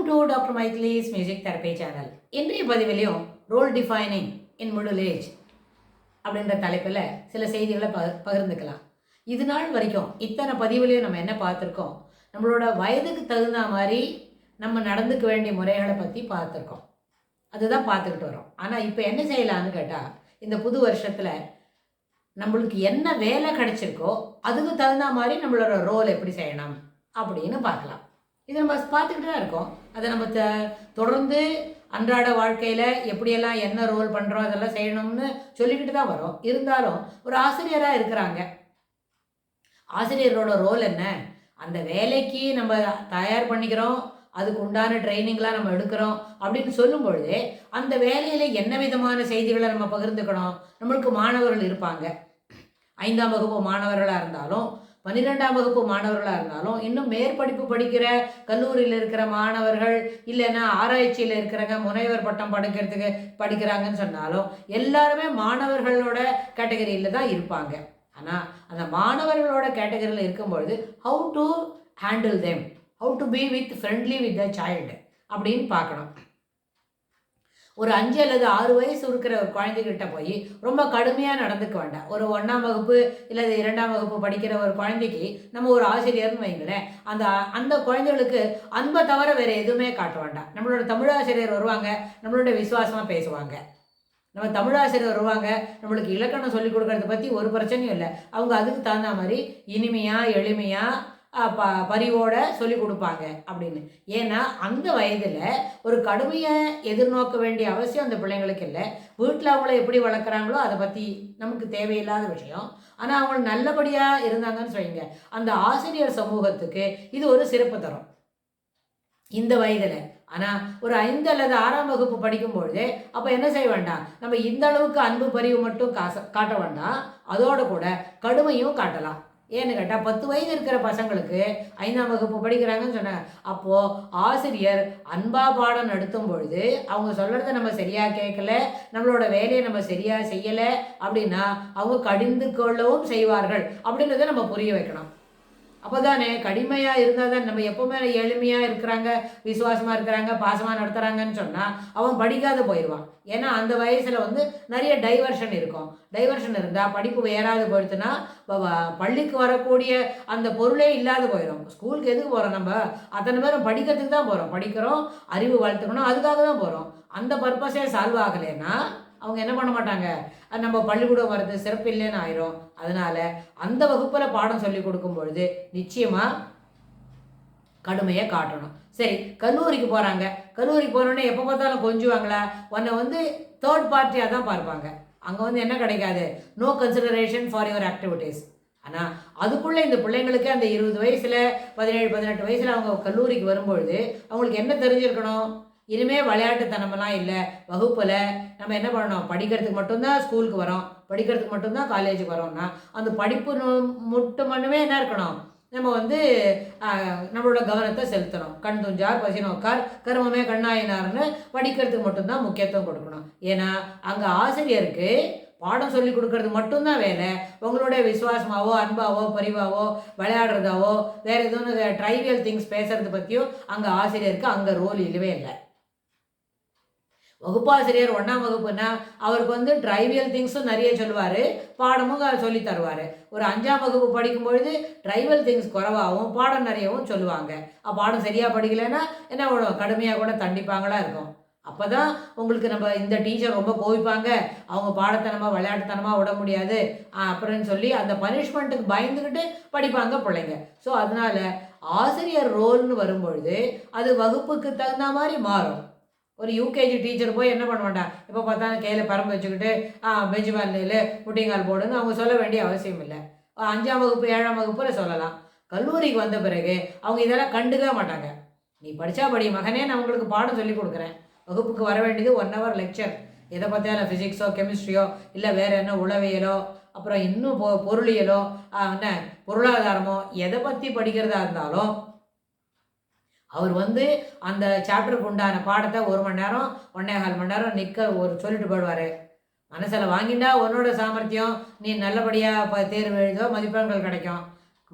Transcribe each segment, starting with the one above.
Welcome to doctor Maithili's music therapy channel. இன்றைய பதிவிலையும் role defining in middle age அப்படின்ற தலைப்பில் சில செய்திகளை பகிர்ந்துக்கலாம். இது நாள் வரைக்கும் இத்தனை பதிவுலையும் நம்ம என்ன பார்த்துருக்கோம், நம்மளோட வயதுக்கு தகுந்த மாதிரி நம்ம நடந்துக்க வேண்டிய முறைகளை பற்றி பார்த்துருக்கோம். அதுதான் பார்த்துக்கிட்டு வரோம். ஆனால் இப்போ என்ன செய்யலான்னு கேட்டால், இந்த புது வருஷத்தில் நம்மளுக்கு என்ன வேலை கிடைச்சிருக்கோ அதுக்கு தகுந்த மாதிரி நம்மளோட ரோல் எப்படி செய்யணும் அப்படின்னு பார்க்கலாம். இதை நம்ம பார்த்துக்கிட்டு தான் இருக்கோம். அதை நம்ம தொடர்ந்து அன்றாட வாழ்க்கையில் எப்படியெல்லாம் என்ன ரோல் பண்ணுறோம் அதெல்லாம் செய்யணும்னு சொல்லிக்கிட்டு தான் வரோம். இருந்தாலும் ஒரு ஆசிரியராக இருக்கிறாங்க, ஆசிரியரோட ரோல் என்ன, அந்த வேலைக்கு நம்ம தயார் பண்ணிக்கிறோம், அதுக்கு உண்டான ட்ரைனிங்லாம் நம்ம எடுக்கிறோம் அப்படின்னு சொல்லும் பொழுது அந்த வேலையில் என்ன விதமான செய்திகளை நம்ம பகிர்ந்துக்கணும். நம்மளுக்கு மாணவர்கள் இருப்பாங்க, 5ஆம் வகுப்பு மாணவர்களாக இருந்தாலும் 12ஆம் வகுப்பு மாணவர்களாக இருந்தாலும், இன்னும் மேற்படிப்பு படிக்கிற கல்லூரியில் இருக்கிற மாணவர்கள், இல்லைன்னா ஆராய்ச்சியில் இருக்கிறவங்க, முனைவர் பட்டம் படிக்கிறாங்கன்னு சொன்னாலும் எல்லாருமே மாணவர்களோட கேட்டகரியில் தான் இருப்பாங்க. ஆனால் அந்த மாணவர்களோட கேட்டகரியில் இருக்கும்பொழுது how to handle them, how to be with friendly with the child அப்படின்னு பார்க்கணும். ஒரு 5 அல்லது 6 வயசு இருக்கிற ஒரு குழந்தைகிட்ட போய் ரொம்ப கடுமையாக நடந்துக்க வேண்டாம். ஒரு 1ஆம் வகுப்பு இல்லை 2ஆம் வகுப்பு படிக்கிற ஒரு குழந்தைக்கு நம்ம ஒரு ஆசிரியர்னு வைங்களேன், அந்த குழந்தைகளுக்கு அன்பை தவிர வேறு எதுவுமே காட்ட வேண்டாம். நம்மளோட தமிழாசிரியர் வருவாங்க, நம்மளோட விசுவாசமாக பேசுவாங்க. நம்ம தமிழாசிரியர் வருவாங்க, நம்மளுக்கு இலக்கணம் சொல்லிக் கொடுக்கறத பற்றி ஒரு பிரச்சனையும் இல்லை. அவங்க அதுக்கு தகுந்த மாதிரி இனிமையாக எளிமையாக பரிவோட சொல்லி கொடுப்பாங்க அப்படின்னு. ஏன்னா அந்த வயதில் ஒரு கடுமையை எதிர்நோக்க வேண்டிய அவசியம் அந்த பிள்ளைங்களுக்கு இல்லை. வீட்டில் அவங்கள எப்படி வளர்க்குறாங்களோ அதை பற்றி நமக்கு தேவையில்லாத விஷயம். ஆனால் அவங்க நல்லபடியாக இருந்தாங்கன்னு சொல்லுங்க, அந்த ஆசிரியர் சமூகத்துக்கு இது ஒரு சிறப்பு தரும் இந்த வயதில். ஆனால் ஒரு 5 அல்லது 6ஆம் வகுப்பு படிக்கும்பொழுது அப்போ என்ன செய்ய வேண்டாம், நம்ம இந்த அளவுக்கு அன்பு பரிவு மட்டும் காட்ட வேண்டாம், அதோட கூட கடுமையும் காட்டலாம். ஏன்னு கேட்டால் 10 வயது இருக்கிற பசங்களுக்கு 5ஆம் வகுப்பு படிக்கிறாங்கன்னு சொன்னாங்க. அப்போது ஆசிரியர் அன்பா பாடம் நடத்தும் பொழுது அவங்க சொல்கிறத நம்ம சரியாக கேட்கல, நம்மளோட வேலையை நம்ம சரியாக செய்யலை அப்படின்னா அவங்க கடிந்து கொள்ளவும் செய்வார்கள் அப்படின்றத நம்ம புரிய வைக்கணும். அப்போ தானே கடுமையாக இருந்தால் தான் நம்ம எப்போவுமே எளிமையாக இருக்கிறாங்க, விசுவாசமாக இருக்கிறாங்க, பாசமாக நடத்துகிறாங்கன்னு சொன்னால் அவன் படிக்காத போயிடுவான். ஏன்னா அந்த வயசில் நிறைய டைவர்ஷன் இருக்கும். டைவர்ஷன் இருந்தால் படிப்பு ஏறாது போயிடுச்சுன்னா பள்ளிக்கு வரக்கூடிய அந்த பொருளே இல்லாத போயிடும். ஸ்கூலுக்கு எதுக்கு போகிறோம், நம்ம அத்தனை பேரும் படிக்கிறதுக்கு தான் போகிறோம், படிக்கிறோம், அறிவு வளர்த்துக்கணும், அதுக்காக தான் போகிறோம். அந்த பர்பஸே சால்வ் ஆகலைன்னா அவங்க என்ன பண்ண மாட்டாங்க, நம்ம பள்ளிக்கூடம் வர்றது சிறப்பு இல்லைன்னு ஆயிரும். அதனால் அந்த வகுப்பில் பாடம் சொல்லி கொடுக்கும் பொழுது நிச்சயமாக கடுமையை காட்டணும். சரி, கல்லூரிக்கு போகிறாங்க, கல்லூரிக்கு போனோடனே எப்போ பார்த்தாலும் கொஞ்சுவாங்களா, உன்னை தேர்ட் பார்ட்டியாக தான் பார்ப்பாங்க. அங்கே என்ன கிடைக்காது, no consideration for your activities. ஆனால் அதுக்குள்ளே இந்த பிள்ளைங்களுக்கு அந்த 20 வயசில் 17-18 வயசில் அவங்க கல்லூரிக்கு வரும்பொழுது அவங்களுக்கு என்ன தெரிஞ்சிருக்கணும், இனிமேல் விளையாட்டுத்தனமெல்லாம் இல்லை. வகுப்பில் நம்ம என்ன பண்ணணும், படிக்கிறதுக்கு மட்டும்தான் ஸ்கூலுக்கு வரோம், படிக்கிறதுக்கு மட்டும்தான் காலேஜுக்கு வரோம்னா அந்த படிப்பு மட்டுமே என்ன இருக்கணும், நம்ம நம்மளோட கவனத்தை செலுத்தணும். கண் துஞ்சார் பசி நோக்கார் கருமமே கண்ணாயினார்னு படிக்கிறதுக்கு மட்டும்தான் முக்கியத்துவம் கொடுக்கணும். ஏன்னா அங்கே ஆசிரியருக்கு பாடம் சொல்லி கொடுக்கறது மட்டும்தான் வேலை. உங்களுடைய விசுவாசமாவோ அன்பாவோ பரிவாவோ விளையாடுறதாவோ வேறு எதுவும் ட்ரைவியல் திங்ஸ் பேசுறது பற்றியும் அங்கே ஆசிரியருக்கு அங்கே ரோல் இல்லவே இல்லை. வகுப்பாசிரியர் 1ஆம் வகுப்புனா அவருக்கு ட்ரைவியல் திங்ஸும் நிறைய சொல்லுவார், பாடமும் சொல்லி தருவார். ஒரு 5ஆம் வகுப்பு படிக்கும்பொழுது ட்ரைவியல் திங்ஸ் குறைவாகவும் பாடம் நிறையவும் சொல்லுவாங்க. பாடம் சரியாக படிக்கலைன்னா என்ன கடுமையாக கூட தண்டிப்பாங்களா இருக்கும். அப்போ தான் உங்களுக்கு நம்ம இந்த டீச்சர் ரொம்ப கோவிப்பாங்க, அவங்க பாடத்தனமாக விளையாட்டுத்தனமாக விட முடியாது அப்படின்னு சொல்லி அந்த பனிஷ்மெண்ட்டுக்கு பயந்துக்கிட்டு படிப்பாங்க பிள்ளைங்க. ஸோ அதனால் ஆசிரியர் ரோல்னு வரும்பொழுது அது வகுப்புக்கு தகுந்த மாதிரி மாறும். ஒரு யூகேஜி டீச்சர் போய் என்ன பண்ண மாட்டான், இப்போ பார்த்தாலும் கையில் பரம்பு வச்சுக்கிட்டு பெஞ்சு மேல் முட்டிங்கால் போடுன்னு அவங்க சொல்ல வேண்டிய அவசியம் இல்லை. 5ஆம் வகுப்பு 7ஆம் வகுப்பில் சொல்லலாம். கல்லூரிக்கு வந்த பிறகு அவங்க இதெல்லாம் கண்டுக்க மாட்டாங்க. நீ படித்தா படி மகனே, நான் உங்களுக்கு பாடம் சொல்லி கொடுக்குறேன். வகுப்புக்கு வர வேண்டியது 1 hour லெக்சர். எதை பார்த்தாலும் ஃபிசிக்ஸோ கெமிஸ்ட்ரியோ இல்லை வேறு என்ன உளவியலோ அப்புறம் இன்னும் பொருளியலோ என்ன பொருளாதாரமோ எதை பற்றி படிக்கிறதா இருந்தாலும் அவர் அந்த சாப்டருக்கு உண்டான பாடத்தை 1 மணி நேரம் 1.25 மணி நேரம் சொல்லிட்டு போயிடுவார். மனசில் வாங்கிட்டா உன்னோட சாமர்த்தியம், நீ நல்லபடியாக தேர்வு எழுதோ மதிப்பெண்கள் கிடைக்கும்.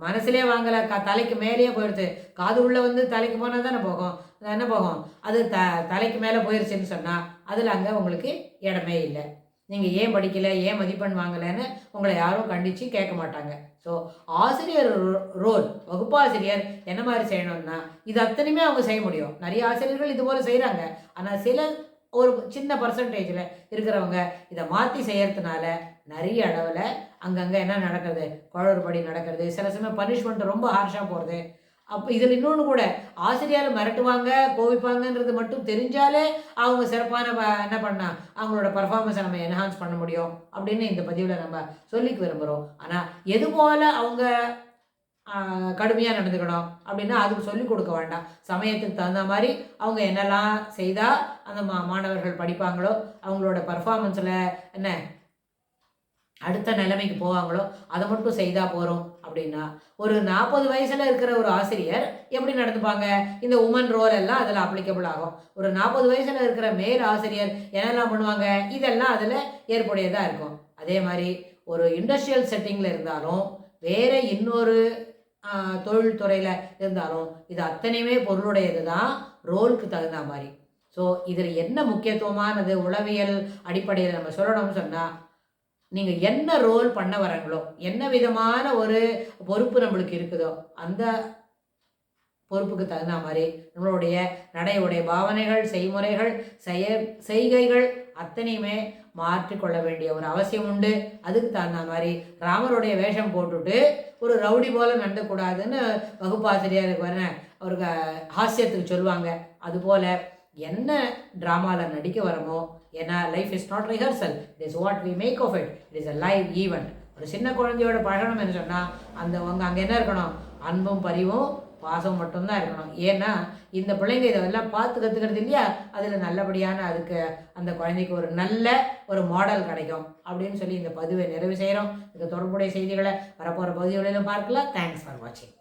மனசுலேயே வாங்கலை, தலைக்கு மேலேயே போயிடுது. காது உள்ள வந்து தலைக்கு போனால் தானே போகும், என்ன போகும், அது தலைக்கு மேலே போயிடுச்சுன்னு சொன்னால் அதில் அங்கே உங்களுக்கு இடமே இல்லை. நீங்கள் ஏன் படிக்கலை, ஏன் மதிப்பெண் வாங்கலைன்னு உங்களை யாரும் கண்டித்து கேட்க மாட்டாங்க. ஸோ ஆசிரியர் ரோல், வகுப்பாசிரியர் என்ன மாதிரி செய்யணும்னா இது அத்தனையுமே அவங்க செய்ய முடியும். நிறைய ஆசிரியர்கள் இது போல் செய்கிறாங்க. ஆனால் சில ஒரு சின்ன பர்சன்டேஜில் இருக்கிறவங்க இதை மாற்றி செய்யறதுனால நிறைய அளவில் அங்கங்கே என்ன நடக்கிறது, குளறுபடி நடக்கிறது, சில சமயம் பனிஷ்மெண்ட் ரொம்ப ஹார்ஷாக போகிறது. அப்போ இதில் இன்னொன்று கூட, ஆசிரியர் மிரட்டுவாங்க, கோவிப்பாங்கன்றது மட்டும் தெரிஞ்சாலே அவங்க சிறப்பான என்ன பண்ணால் அவங்களோட பர்ஃபார்மன்ஸை நம்ம என்ஹான்ஸ் பண்ண முடியும் அப்படின்னு இந்த பதிவில் நம்ம சொல்லிக்க விரும்புகிறோம். ஆனால் எது போல் அவங்க கடுமையாக நடந்துக்கணும் அப்படின்னா அதுக்கு சொல்லிக் கொடுக்க வேண்டாம். சமயத்துக்கு தகுந்த மாதிரி அவங்க என்னெல்லாம் செய்தால் அந்த மாணவர்கள் படிப்பாங்களோ, அவங்களோட பர்ஃபார்மன்ஸில் என்ன அடுத்த நிலைமைக்கு போவாங்களோ அதை மட்டும் செய்தால் போகிறோம். அப்படின்னா ஒரு 40 வயசில் இருக்கிற ஒரு ஆசிரியர் எப்படி நடந்துப்பாங்க, இந்த உமன் ரோல் எல்லாம் அதில் அப்ளிகபிள் ஆகும். ஒரு 40 வயசில் இருக்கிற மேல் ஆசிரியர் என்னெல்லாம் பண்ணுவாங்க, இதெல்லாம் அதில் ஏற்புடையதாக இருக்கும். அதே மாதிரி ஒரு இண்டஸ்ட்ரியல் செட்டிங்கில் இருந்தாலும் வேறு இன்னொரு தொழில்துறையில் இருந்தாலும் இது அத்தனையுமே பொருளுடையது தான், ரோலுக்கு தகுந்த மாதிரி. ஸோ இதில் என்ன முக்கியத்துவமானது உளவியல் அடிப்படையில் நம்ம சொல்லணும்னு சொன்னால், நீங்கள் என்ன ரோல் பண்ண வரங்களோ, என்ன விதமான ஒரு பொறுப்பு நம்மளுக்கு இருக்குதோ அந்த பொறுப்புக்கு தகுந்த மாதிரி நம்மளுடைய நடையுடைய பாவனைகள், செய்முறைகள், செய்கைகள் அத்தனையுமே மாற்றிக்கொள்ள வேண்டிய ஒரு அவசியம் உண்டு. அதுக்கு தகுந்த மாதிரி ராமருடைய வேஷம் போட்டுட்டு ஒரு ரவுடி போல நடந்துக்கூடாதுன்னு வகுப்பாசிரியருக்கு வர அவருக்கு ஹாஸ்யத்துக்கு சொல்லுவாங்க. அதுபோல் என்ன ட்ராமாவில் நடிக்க வரமோ, ஏன்னா life is not rehearsal, it is what we make of it, it is a live event. ஒரு சின்ன குழந்தையோட பழகணும்னு சொன்னால் அங்கே என்ன இருக்கணும், அன்பும் பரிவும் பாசம் மட்டும்தான் இருக்கணும். ஏன்னா இந்த பிள்ளைங்க இதெல்லாம் பார்த்து கற்றுக்கிறது இல்லையா, அதில் நல்லபடியான அதுக்கு அந்த குழந்தைக்கு ஒரு நல்ல ஒரு மாடல் கிடைக்கும் அப்படின்னு சொல்லி இந்த பதிவை நிறைவு செய்கிறோம். இதுக்கு தொடர்புடைய செய்திகளை வரப்போகிற பதிவுகளிலும் பார்க்கலாம். தேங்க்ஸ் ஃபார் வாட்சிங்.